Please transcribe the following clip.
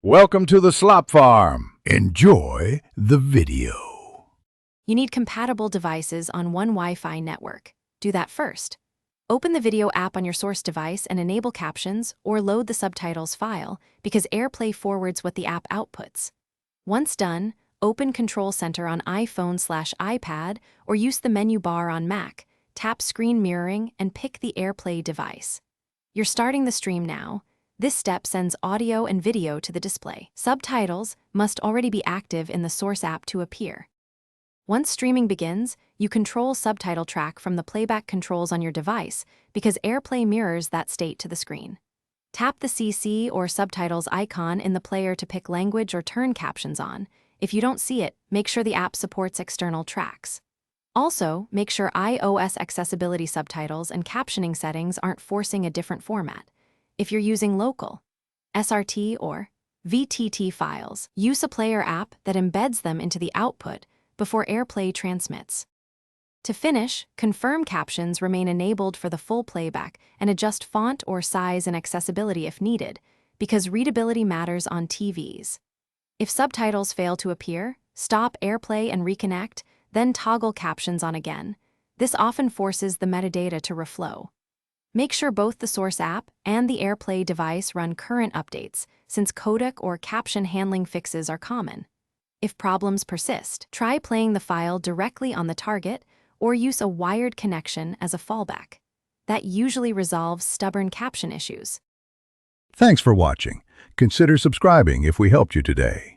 Welcome to the Slop Farm. Enjoy the video. You need compatible devices on one Wi-Fi network. Do that first. Open the video app on your source device and enable captions or load the subtitles file because Airplay forwards what the app outputs. Once done, open Control Center on iPhone/iPad or use the menu bar on Mac, tap Screen Mirroring, and pick the Airplay device. You're starting the stream now. This step sends audio and video to the display. Subtitles must already be active in the source app to appear. Once streaming begins, you control subtitle track from the playback controls on your device because Airplay mirrors that state to the screen. Tap the CC or subtitles icon in the player to pick language or turn captions on. If you don't see it, make sure the app supports external tracks. Also, make sure iOS accessibility subtitles and captioning settings aren't forcing a different format. If you're using local, SRT or VTT files, use a player app that embeds them into the output before Airplay transmits. To finish, confirm captions remain enabled for the full playback and adjust font or size and accessibility if needed, because readability matters on TVs. If subtitles fail to appear, stop Airplay and reconnect, then toggle captions on again. This often forces the metadata to reflow. Make sure both the source app and the Airplay device run current updates, since codec or caption handling fixes are common. If problems persist, try playing the file directly on the target or use a wired connection as a fallback. That usually resolves stubborn caption issues. Thanks for watching. Consider subscribing if we helped you today.